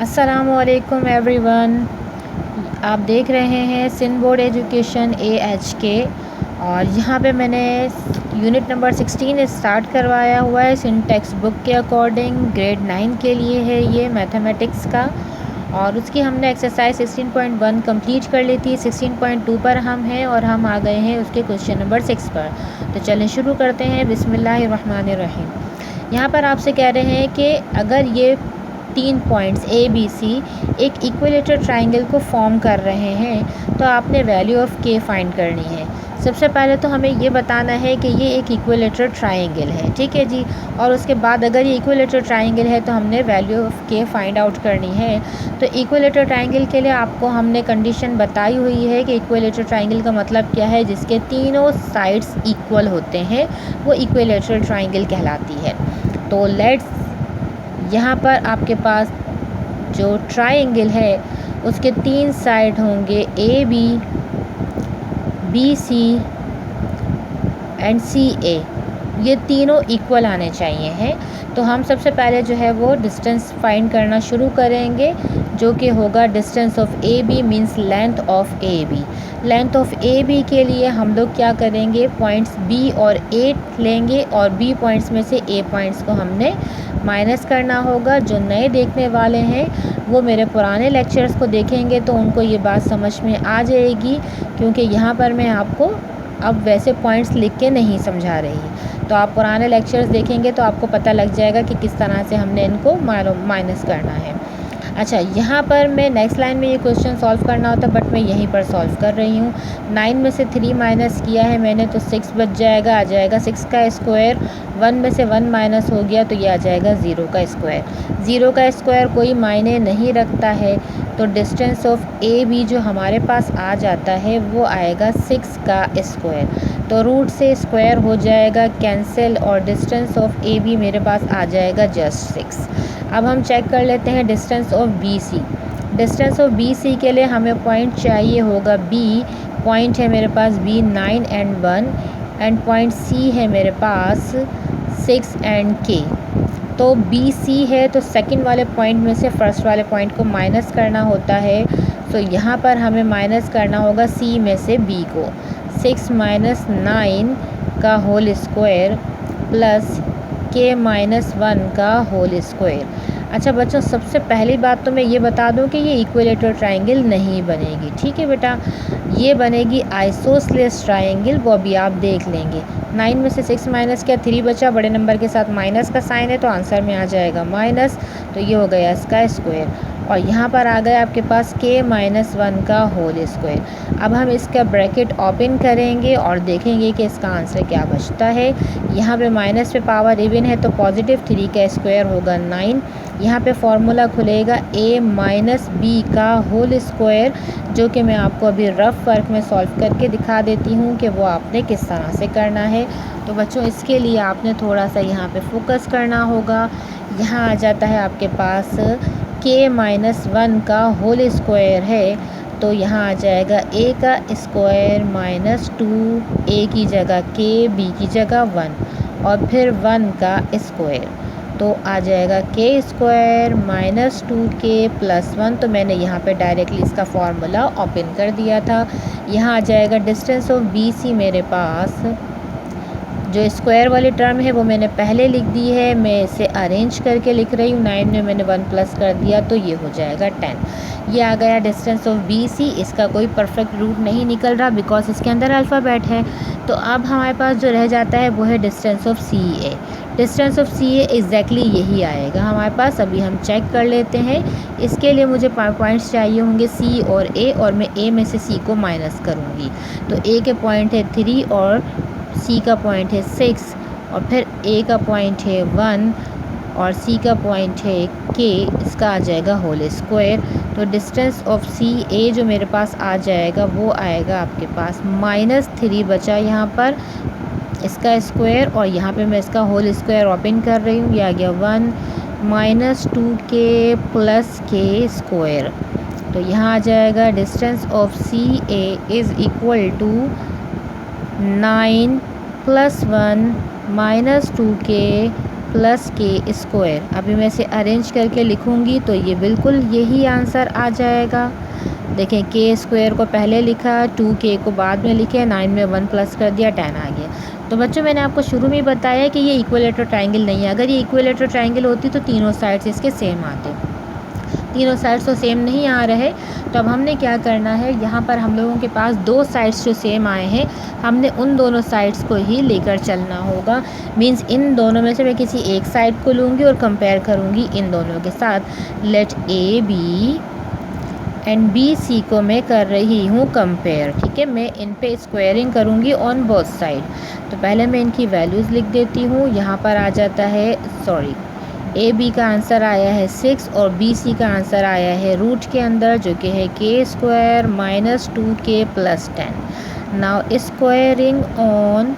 अस्सलामुअलैकुम एवरीवन। आप देख रहे हैं सिंध बोर्ड एजुकेशन AHK और यहाँ पे मैंने यूनिट नंबर 16 स्टार्ट करवाया हुआ है। सिंध टेक्स्ट बुक के अकॉर्डिंग ग्रेड 9 के लिए है ये मैथमेटिक्स का, और उसकी हमने एक्सरसाइज 16.1 कंप्लीट कर ली थी। 16.2 पर हम हैं और हम आ गए हैं उसके क्वेश्चन नंबर 6 पर। तो चलें शुरू करते हैं। बिस्मिल्लाहिर्रहमानिर्रहीम। यहाँ पर आपसे कह रहे हैं कि अगर ये 3 पॉइंट्स ABC एक इक्विलेटरल ट्रायंगल को फॉर्म कर रहे हैं तो आपने वैल्यू ऑफ K फाइंड करनी है। सबसे पहले तो हमें ये बताना है कि ये एक इक्विलेटरल ट्रायंगल है, ठीक है जी। और उसके बाद अगर ये इक्विलेटरल ट्रायंगल है तो हमने value of K find out करनी है। तो इक्विलेटरल ट्रायंगल के लिए आपको हमने कंडीशन बताई हुई है कि इक्विलेटरल ट्रायंगल का मतलब क्या है, जिसके तीनों साइड्स इक्वल होते हैं, वो इक्विलेटरल ट्रायंगल कहलाती है। तो लेट्स यहाँ पर आपके पास जो ट्रायंगल है उसके 3 साइड होंगे AB, BC एंड CA। ये तीनों इक्वल आने चाहिए हैं। तो हम सबसे पहले जो है वो डिस्टेंस फाइंड करना शुरू करेंगे, जो कि होगा distance of AB means length of AB। Length of AB के लिए हम लोग क्या करेंगे, पॉइंट्स B और A लेंगे और B पॉइंट्स में से A पॉइंट्स को हमने माइनस करना होगा। जो नए देखने वाले हैं वो मेरे पुराने लेक्चर्स को देखेंगे तो उनको ये बात समझ में आ जाएगी, क्योंकि यहाँ पर मैं आपको अब वैसे पॉइंट्स लिख के नहीं समझा रही। तो आप पुराने लेक्चर्स देखेंगे तो आपको पता लग जाएगा कि किस तरह से हमने इनको माइनस करना है। अच्छा, यहाँ पर मैं नेक्स्ट लाइन में ये क्वेश्चन सॉल्व करना होता, बट मैं यहीं पर सॉल्व कर रही हूँ। 9 में से 3 माइनस किया है मैंने तो 6 बच जाएगा, आ जाएगा 6 का स्क्वायर। 1 में से 1 माइनस हो गया तो ये आ जाएगा 0 का स्क्वायर। 0 का स्क्वायर कोई मायने नहीं रखता है, तो डिस्टेंस ऑफ AB जो हमारे पास आ जाता है वो आएगा 6 का स्क्वायर। तो रूट से स्क्वायर हो जाएगा कैंसिल और डिस्टेंस ऑफ AB मेरे पास आ जाएगा जस्ट 6। अब हम चेक कर लेते हैं distance of BC। Distance of BC के लिए हमें पॉइंट चाहिए होगा B। पॉइंट है मेरे पास B 9 and 1 and point C है मेरे पास 6 एंड K। तो BC है तो सेकंड वाले पॉइंट में से फर्स्ट वाले पॉइंट को माइनस करना होता है। तो यहाँ पर हमें माइनस करना होगा C में से B को। 6 माइनस 9 का whole square plus K minus 1 का होल स्क्वायर। अच्छा बच्चों, सबसे पहली बात तो मैं ये बता दूं कि ये इक्विलेटरल ट्रायंगल नहीं बनेगी, ठीक है बेटा। ये बनेगी आइसोसेलेस ट्रायंगल, वो अभी आप देख लेंगे। 9 में से 6 माइनस किया, 3 बचा, बड़े नंबर के साथ माइनस का साइन है तो आंसर में आ जाएगा माइनस। तो ये हो गया इसका स्क्वायर और यहाँ पर आ गया आपके पास K माइनस 1 का होल स्क्वायर। अब हम इसका ब्रैकेट ओपन करेंगे और देखेंगे कि इसका आंसर क्या बचता है। यहाँ पे माइनस पे पावर इवन है तो पॉजिटिव 3 का स्क्वायर होगा 9। यहाँ पे फॉर्मूला खुलेगा A माइनस B का होल स्क्वायर, जो कि मैं आपको अभी रफ वर्क में सॉल्व करके दिखा देती हूँ कि वो आपने किस तरह से करना है। तो बच्चों, इसके लिए आपने थोड़ा सा यहाँ पे फोकस करना होगा। यहाँ आ जाता है आपके पास K माइनस 1 का होल स्क्वायर है, तो यहाँ आ जाएगा A का स्क्वायर माइनस 2, A की जगह K, B की जगह 1 और फिर 1 का स्क्वायर। तो आ जाएगा K square minus 2K plus 1। तो मैंने यहाँ पे डायरेक्टली इसका फॉर्मूला ओपन कर दिया था। यहाँ आ जाएगा डिस्टेंस ऑफ BC मेरे पास, जो स्क्वायर वाली टर्म है वो मैंने पहले लिख दी है, मैं इसे अरेंज करके लिख रही हूँ। 9 में मैंने 1 प्लस कर दिया तो ये हो जाएगा 10। ये आ गया डिस्टेंस ऑफ BC। इसका कोई परफेक्ट रूट नहीं निकल रहा बिकॉज इसके अंदर अल्फ़ाबेट है। तो अब हमारे पास जो रह जाता है वो है distance of CA। Distance of CA exactly यही आएगा हमारे पास। अभी हम चेक कर लेते हैं। इसके लिए मुझे पॉइंट्स चाहिए होंगे C और A, और मैं A में से C को माइनस करूँगी। तो A के पॉइंट है 3 और C का पॉइंट है 6 और फिर A का पॉइंट है 1 और C का पॉइंट है K। इसका आ जाएगा होल स्क्वायर। तो डिस्टेंस ऑफ CA जो मेरे पास आ जाएगा वो आएगा आपके पास माइनस 3 बचा यहाँ पर इसका स्क्वायर, और यहाँ पे मैं इसका होल स्क्वायर ओपन कर रही हूँ। ये आ गया 1 minus 2K plus K square. तो यहाँ आ जाएगा distance of CA is equal to 9 plus 1 minus 2K plus K square. अभी मैं इसे अरेंज करके लिखूँगी तो ये बिल्कुल यही आंसर आ जाएगा। देखें के स्क्वायर को पहले लिखा, 2k को बाद में लिखे, 9 में 1 प्लस कर दिया, 10 आ गया। तो बच्चों मैंने आपको शुरू में ही बताया कि ये इक्विलेटरल ट्रायंगल नहीं है। अगर ये इक्विलेटरल ट्रायंगल होती तो तीनों साइड्स इसके सेम आते, तीनों साइड्स तो सेम नहीं आ रहे। तो अब हमने क्या करना है, यहाँ पर हम लोगों के पास दो साइड्स जो सेम आए हैं, हमने उन दोनों साइड्स को ही लेकर चलना होगा। मींस इन दोनों में से मैं किसी एक साइड को लूँगी और कंपेयर करूँगी इन दोनों के साथ। Let A B and B C को मैं कर रही हूँ कंपेयर, ठीक है। मैं इन पे स्क्वायरिंग करूँगी ऑन बोथ साइड। तो पहले मैं इनकी वैल्यूज़ लिख देती हूँ। यहाँ पर आ जाता है, सॉरी, ए बी का आंसर आया है 6 और बी सी का आंसर आया है रूट के अंदर जो कि है के square minus 2k plus 10। Now squaring on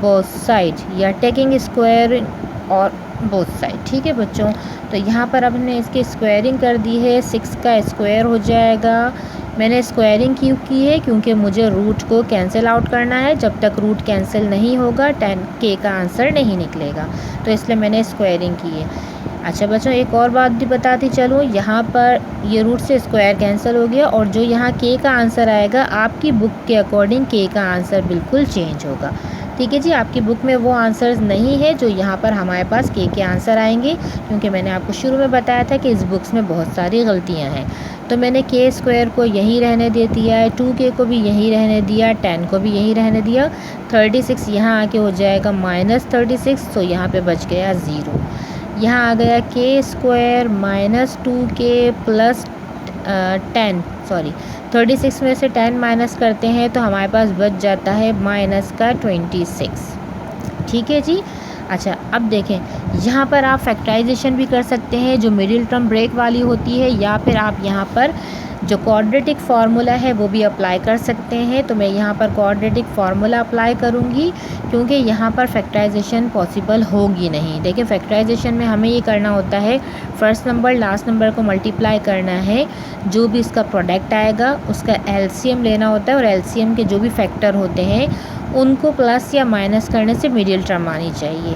both side या टेकिंग स्क्वायर और बोथ साइड, ठीक है बच्चों। तो यहाँ पर अब हमने इसकी स्क्वायरिंग कर दी है, 6 का स्क्वायर हो जाएगा। मैंने स्क्वायरिंग क्यों की है, क्योंकि मुझे रूट को कैंसिल आउट करना है। जब तक रूट कैंसिल नहीं होगा 10k का आंसर नहीं निकलेगा, तो इसलिए मैंने स्क्वायरिंग की है। अच्छा बच्चों एक और बात भी बताती चलूँ, यहाँ पर ये रूट से स्क्वायर कैंसिल हो गया और जो यहाँ k का आंसर आएगा आपकी बुक के अकॉर्डिंग k का आंसर बिल्कुल चेंज होगा, ठीक है जी। आपकी बुक में वो आंसर्स नहीं है जो यहाँ पर हमारे पास के आंसर आएंगे, क्योंकि मैंने आपको शुरू में बताया था कि इस बुक्स में बहुत सारी गलतियाँ हैं। तो मैंने के स्क्वायर को यहीं रहने दे दिया है, 2k को भी यहीं रहने दिया, 10 को भी यहीं रहने दिया, 36 यहाँ आके हो जाएगा माइनस 36, तो यहाँ पे बच गया 0। यहाँ आ गया के square minus 2k plus 10, sorry 36 में से 10 माइनस करते हैं तो हमारे पास बच जाता है माइनस का 26, ठीक है जी। अच्छा अब देखें, यहाँ पर आप फैक्टराइजेशन भी कर सकते हैं जो मिडिल टर्म ब्रेक वाली होती है, या फिर आप यहाँ पर जो क्वाड्रेटिक फार्मूला है वो भी अप्लाई कर सकते हैं। तो मैं यहाँ पर क्वाड्रेटिक फार्मूला अप्लाई करूँगी क्योंकि यहाँ पर फैक्टराइजेशन पॉसिबल होगी नहीं। देखिए फैक्टराइजेशन में हमें ये करना होता है, फर्स्ट नंबर लास्ट नंबर को मल्टीप्लाई करना है, जो भी इसका प्रोडक्ट आएगा उसका एलसीएम लेना होता है और एलसीएम के जो भी फैक्टर होते हैं उनको प्लस या माइनस करने से मिडिल टर्म आनी चाहिए।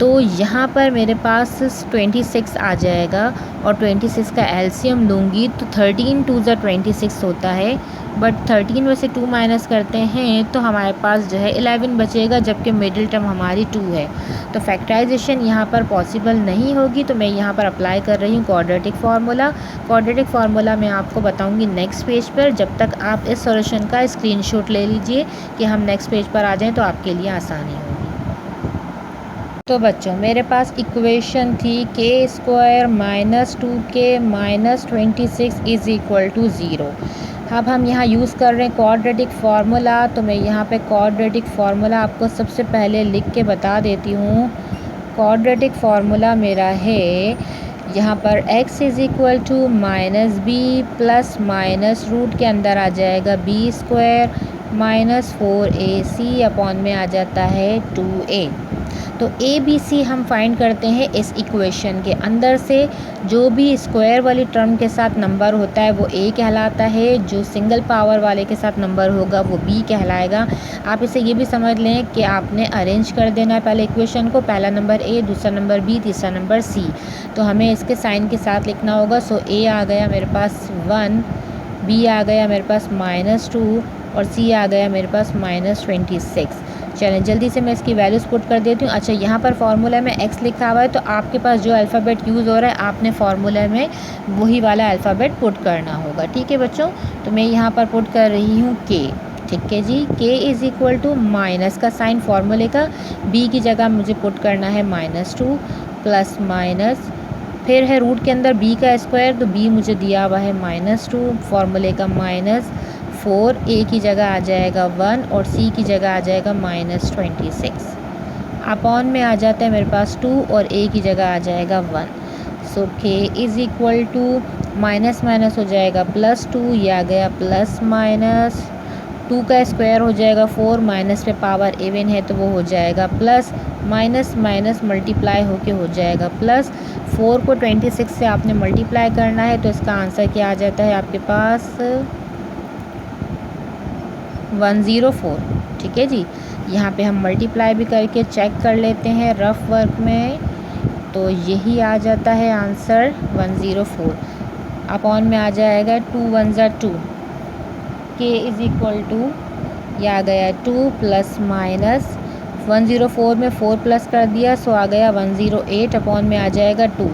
तो यहाँ पर मेरे पास 26 आ जाएगा और 26 का एलसीएम लूँगी तो 13 2 ज़ा 26 होता है, बट 13 में से 2 माइनस करते हैं तो हमारे पास जो है 11 बचेगा, जबकि मिडिल टर्म हमारी 2 है। तो फैक्टराइजेशन यहाँ पर पॉसिबल नहीं होगी, तो मैं यहाँ पर अप्लाई कर रही हूँ क्वाड्रेटिक फार्मूला। क्वाड्रेटिक फार्मूला मैं आपको बताऊँगी नेक्स्ट पेज पर। जब तक आप इस सॉल्यूशन का स्क्रीनशॉट ले लीजिए कि हम नेक्स्ट पेज पर आ जाएँ तो आपके लिए आसानी होगी। तो बच्चों मेरे पास इक्वेशन थी K square minus 2k minus 26 is equal to 0। अब हम यहाँ यूज़ कर रहे हैं क्वाड्रेटिक फार्मूला। तो मैं यहाँ पे क्वाड्रेटिक फार्मूला आपको सबसे पहले लिख के बता देती हूँ। क्वाड्रेटिक फार्मूला मेरा है यहाँ पर x is equal to minus B plus minus root के अंदर आ जाएगा B square minus 4ac upon में आ जाता है 2a। तो ए बी सी हम फाइंड करते हैं इस इक्वेशन के अंदर से। जो भी स्क्वायर वाली टर्म के साथ नंबर होता है वो ए कहलाता है, जो सिंगल पावर वाले के साथ नंबर होगा वो बी कहलाएगा। आप इसे ये भी समझ लें कि आपने अरेंज कर देना है पहले इक्वेशन को, पहला नंबर ए, दूसरा नंबर बी, तीसरा नंबर सी। तो हमें इसके साइन के साथ लिखना होगा। सो ए आ गया मेरे पास 1, बी आ गया मेरे पास -2 और सी आ गया मेरे पास -26। चलें जल्दी से मैं इसकी वैल्यूज़ पुट कर देती हूँ। अच्छा यहाँ पर फार्मूला में x लिखा हुआ है, तो आपके पास जो अल्फ़ाबेट यूज़ हो रहा है आपने फार्मूला में वही वाला अल्फ़ाबेट पुट करना होगा, ठीक है बच्चों। तो मैं यहाँ पर पुट कर रही हूँ k, ठीक है जी। k is equal to minus का साइन फार्मूले का, b की जगह मुझे पुट करना है -2 प्लस माइनस, फिर है रूट के अंदर b का स्क्वायर, तो b मुझे दिया हुआ है -2 फार्मूले का -4, a की जगह आ जाएगा 1 और c की जगह आ जाएगा -26। अपॉन में आ जाता है मेरे पास 2 और a की जगह आ जाएगा 1। So k is equal to minus minus हो जाएगा +2, ये आ गया प्लस माइनस 2 का स्क्वायर हो जाएगा 4, माइनस पे पावर इवन है तो वो हो जाएगा प्लस, माइनस माइनस मल्टीप्लाई होके हो जाएगा प्लस। 4 को 26 से आपने मल्टीप्लाई करना है तो इसका आंसर क्या आ जाता है आपके पास 104, ठीक है जी। यहाँ पे हम मल्टीप्लाई भी करके चेक कर लेते हैं रफ वर्क में, तो यही आ जाता है आंसर 104। अपॉन में आ जाएगा 2 1 ज़ा 2, के इज़ इक्वल टू, यह आ गया 2 प्लस माइनस 104 में 4 प्लस कर दिया, सो आ गया 108, अपॉन में आ जाएगा 2।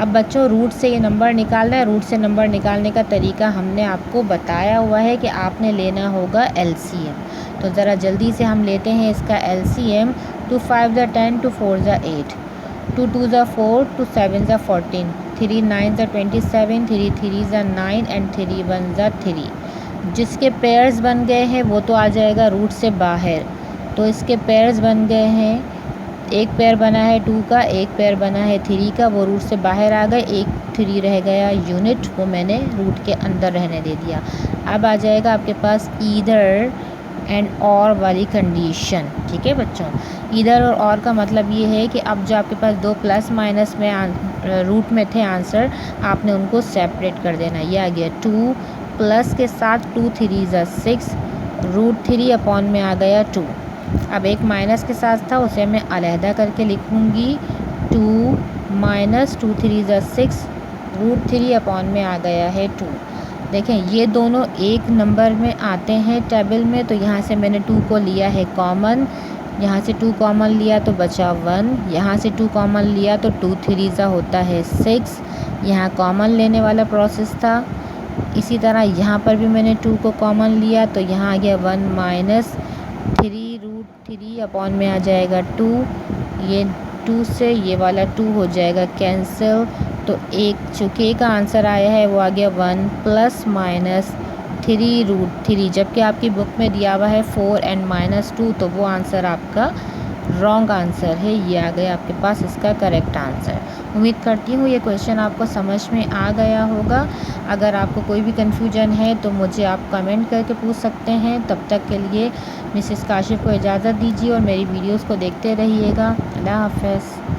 अब बच्चों रूट से ये नंबर निकालना है। रूट से नंबर निकालने का तरीका हमने आपको बताया हुआ है कि आपने लेना होगा एलसीएम। तो ज़रा जल्दी से हम लेते हैं इसका एलसीएम। 2 5 ज़ा 10, 2 4 ज़ा 8, 2 2 ज़ा 4, 2 7 ज़ा 14, 3 9 ज़ा 27, 3 3 ज़ा 9 एंड 3 1 ज़ा 3। जिसके पेयर्स बन गए हैं वो तो आ जाएगा रूट से बाहर। तो इसके पेयर्स बन गए हैं, एक पेयर बना है 2 का, एक पेयर बना है 3 का, वो रूट से बाहर आ गए। एक 3 रह गया यूनिट, वो मैंने रूट के अंदर रहने दे दिया। अब आ जाएगा आपके पास ईदर एंड और वाली कंडीशन। ठीक है बच्चों, ईदर और का मतलब ये है कि अब जो आपके पास दो प्लस माइनस में रूट में थे आंसर, आपने उनको सेपरेट कर देना। ये आ गया 2 प्लस के साथ 2 3 ज़ा 6, रूट 3 अपॉन में आ गया 2। अब एक माइनस के साथ था, उसे मैं अलहदा करके लिखूँगी 2 माइनस 2 3 ज़ा 6, रूट 3 अपॉन में आ गया है 2। देखें ये दोनों एक नंबर में आते हैं टेबल में, तो यहाँ से मैंने 2 को लिया है कॉमन, यहाँ से 2 कॉमन लिया तो बचा 1, यहाँ से 2 कॉमन लिया तो 2 3 ज़ा होता है 6, यहाँ कॉमन लेने वाला प्रोसेस था। इसी तरह यहाँ पर भी मैंने 2 को कॉमन लिया तो यहाँ आ गया 1 माइनस 3 रूट 3 अपॉन में आ जाएगा 2। ये 2 से ये वाला 2 हो जाएगा कैंसिल, तो एक जो के का आंसर आया है वो आ गया 1 प्लस माइनस 3 रूट 3, जबकि आपकी बुक में दिया हुआ है 4 एंड माइनस 2, तो वो आंसर आपका रॉन्ग आंसर है। ये आ गया आपके पास इसका करेक्ट आंसर। उम्मीद करती हूँ ये क्वेश्चन आपको समझ में आ गया होगा। अगर आपको कोई भी कन्फ्यूजन है तो मुझे आप कमेंट करके पूछ सकते हैं। तब तक के लिए मिसेस काशिफ को इजाज़त दीजिए और मेरी वीडियोस को देखते रहिएगा। अल्लाह हाफ़िज़।